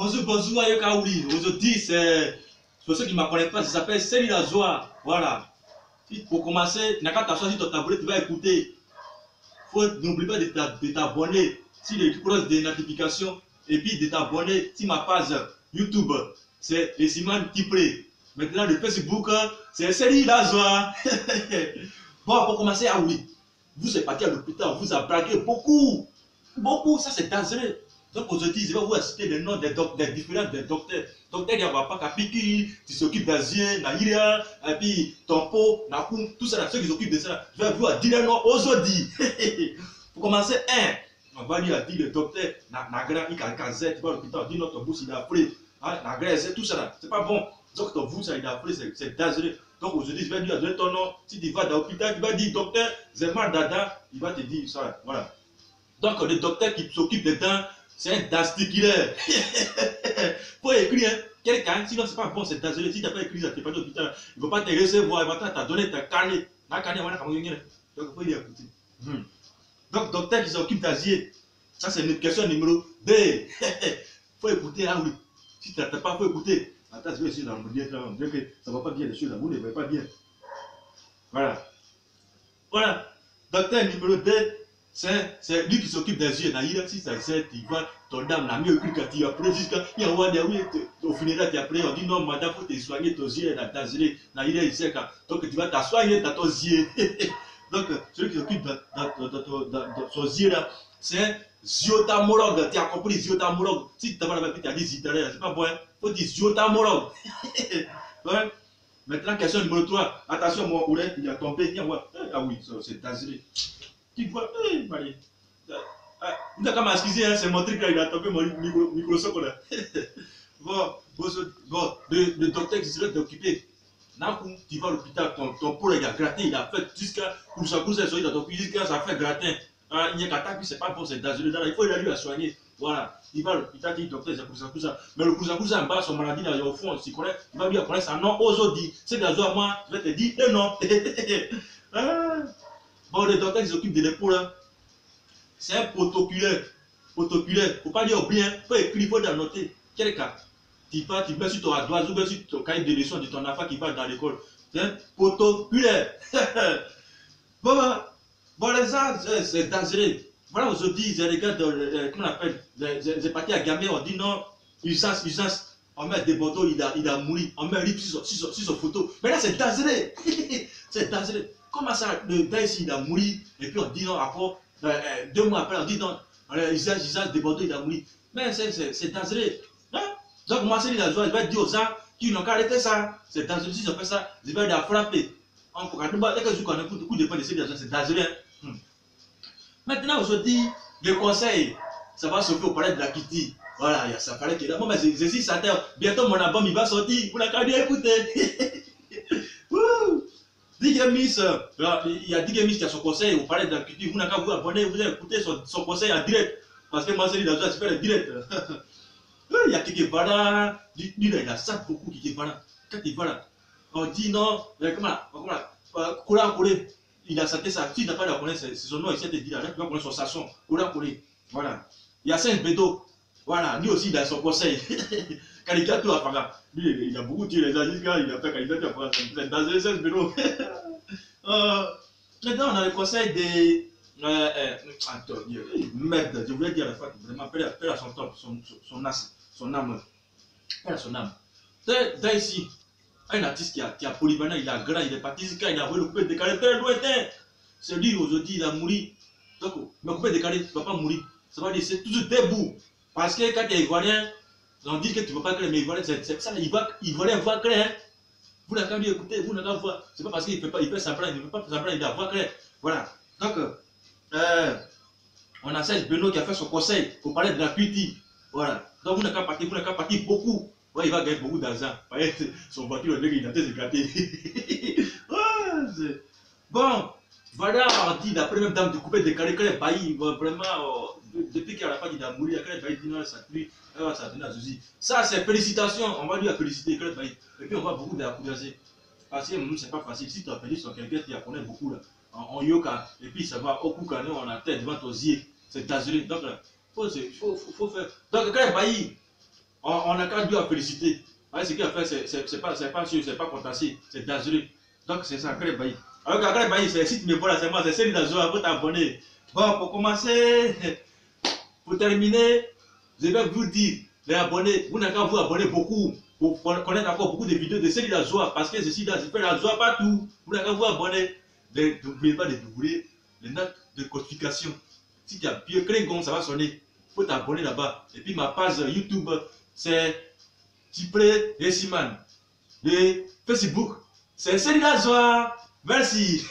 bonjour, Ayokaouli. Aujourd'hui, c'est pour ceux qui ne me connaissent pas, ça s'appelle Céline Azoa. Voilà. Pour commencer, n'a qu'à t'asseoir sur ton tablet, tu vas écouter. N'oublie pas de t'abonner sur les cloches de notification et puis de t'abonner sur ma page YouTube. C'est les Simon Tipré. Maintenant, le Facebook, c'est Céline Azoa. Bon, pour commencer, ah oui, vous êtes parti à l'hôpital, on vous a braqué beaucoup. Beaucoup, ça c'est dangereux. Donc aujourd'hui, je vais vous citer les noms des différents docteurs. Docteur, il n'y a pas qu'à piquer, tu s'occupes d'Azien, Naïria, et puis Tompo, Nakoum, tout ça, ceux qui s'occupent de ça. Je vais vous dire les noms aujourd'hui. Pour commencer, on va dire le docteur Nagra, Ikakazet, tu vas à l'hôpital, on dit notre bouche, il a pris, Nagra, tout ça, c'est pas bon. Donc ton bouche, il a pris, c'est dangereux. Donc aujourd'hui, je vais lui donner ton nom. Si tu vas dans l'hôpital, tu vas dire docteur Zemar Dada, il va te dire ça, voilà. Donc le docteur qui s'occupe des dents, c'est un dasticulaire. Faut écrire, hein, quelqu'un, sinon c'est pas bon, c'est dangereux. Si tu n'as pas écrit ça, tu n'es pas à l'hôpital, il ne va pas te recevoir, il va te donner ta carnet. La carnet, voilà, donc il faut y écouter. Donc docteur qui s'occupe d'Asie, ça c'est une question numéro 2. Faut écouter, ah oui. Si tu n'as pas, il faut écouter. Attends, je vais essayer d'en dire que ça ne va pas bien, les choses, là, vous ne va pas bien. Voilà. Voilà. Docteur numéro 2. C'est lui qui s'occupe des yeux. Si ça c'est, tu vois, ton dame n'a mieux cru quand tu as pris jusqu'à. Il y a un oui, au funérail, tu as pris. On dit non, madame, il faut te soigner ton yeux. Donc tu vas t'assoigner dans ton yeux. Donc celui qui s'occupe de son yeux là, c'est ziotamologue. Tu as compris, ziotamologue. Si tu n'as pas la tu as dit zitalaire, c'est pas bon. Il faut dire ziotamologue. Ouais. Maintenant, question numéro 3. Attention, mon oulet, il a tombé. Ah oui, c'est dangereux. Tu vois, allez. Vous n'avez qu'à m'excuser, c'est mon truc là, il a tombé mon microscope là. Bon, le docteur qui serait occupé. Tu vas à l'hôpital, ton peau il a gratté, il a fait jusqu'à. Pour ça, dans ton pays, jusqu'à ça fait gratin. Il n'y a qu'à taper, c'est pas bon, c'est dangereux. Il faut aller lui soigner. Voilà. Il va à l'hôpital, il dit docteur, c'est pour ça. Mais le cousin en bas, son maladie là, au fond, il va lui connaître son nom aujourd'hui. C'est d'abord moi, je vais te dire le nom. Bon, le docteur qui s'occupe de l'épaule, c'est un protoculaire. Protoculaire. Il ne faut pas dire bien, il faut écrire, il faut noter. Quel cas? Tu mets sur ton adresse ou bien sur ton cahier de leçon de ton enfant qui va dans l'école. C'est un protoculaire. Bon, les gens, c'est dangereux. Voilà, aujourd'hui, je regarde, comment on appelle, j'ai parti à Gambie, on dit non, urgence. On met des bottles, il a mouru. On met un livre sur son photo. Mais là, c'est dangereux. C'est dangereux. Comment ça, le gars ici, il a mouru, et puis on dit non, après, 2 mois après, on dit non, usage de Bordeaux, il a mouru. Mais c'est dangereux. Hein? Donc, moi, c'est la joie, je vais dire aux gens qui n'ont qu'à arrêter ça. C'est dangereux. Si je fais ça, je vais les frapper. Dès que je connais un coup de poing de ces gens, c'est dangereux. Maintenant, aujourd'hui, le conseil, ça va se faire au palais de la Kitty. Voilà, ça fallait que là, moi, je suis certain, bientôt mon album, il va sortir. Vous n'avez qu'à bien écouter. DJ Miss, il y a DJ Miss qui a son conseil au palais de la culture. Vous n'avez qu'à vous abonner, vous allez écouter son conseil en direct. Parce que moi, c'est lui, je fais le direct. Il y a Kikevara, il a ça beaucoup Kikevara. Quand il va là, on dit non, comment, il a santé ça. Si il n'a pas la connaître, c'est son nom, il s'est dit là, il va connaître son sasson. Voilà. Il y a Saint Bédo. Voilà, lui aussi, il a son conseil. Caricature à Faga. Lui, il a beaucoup tué les gens jusqu'à il a fait caricature à Faga. C'est dans les 16 vélos. Maintenant, on a le conseil des. Attends, merde, je voulais dire à la fois, vraiment, paix à son temps, son âme. Paix à son âme. Là, ici, un artiste qui a polyvalent, il a grand, il est parti jusqu'à, il a voulu le couper décalé très lointain. C'est lui, aujourd'hui, il a mouru. Donc, le couper décalé, tu ne vas pas mourir. Ça va dire, c'est toujours debout. Parce que quand tu es ivoirien, on dit que tu ne peux pas créer, mais ivoirien, c'est ça, ivoirien va créer. Hein. Vous n'avez qu'à lui écouter, vous n'avez qu'à voir. C'est pas parce qu'il fait semblant, il ne fait pas semblant, il a voix claire. Voilà. Donc, on a Serge Benoît qui a fait son conseil pour parler de la culture. Voilà. Donc, vous n'avez qu'à partir beaucoup. Ouais, il va gagner beaucoup d'argent. Son voiture, il a été gâté. Bon, voilà, on dit d'après même dame de couper des carrés, vraiment, depuis qu'elle n'a pas dit d'amour, il a dit non, ça plie, ça donne à Zuzi. Ça, c'est félicitations, on va lui féliciter, et puis on va beaucoup d'applaudisser. Parce que c'est pas facile, si tu as félicité sur quelqu'un, tu la connais beaucoup là, en yoga, et puis ça va au coup quand on a tête devant ton yeux, c'est dangereux. Donc, il faut faire. Donc, quand On n'a qu'à Dieu à féliciter. Ce qu'il a fait, c'est pas sûr, c'est pas contentieux, c'est dangereux. Donc c'est ça, Akare Bailly. Alors qu'Akare Bailly, c'est si tu me vois, c'est moi, c'est Céline Lazoa, faut t'abonner. Bon, pour commencer, pour terminer, je vais vous dire, les abonnés, vous n'avez qu'à vous abonner beaucoup pour connaître encore beaucoup de vidéos de Céline Lazoa, parce que je suis là, je fais la joie partout. Vous n'avez qu'à vous abonner. N'oubliez pas de doubler les notes de codification. Si tu as bien Klingon, ça va sonner. Il faut t'abonner là-bas. Et puis ma page YouTube, c'est Cyprès Resiman. Et Facebook, c'est Céline Lazoa. Merci.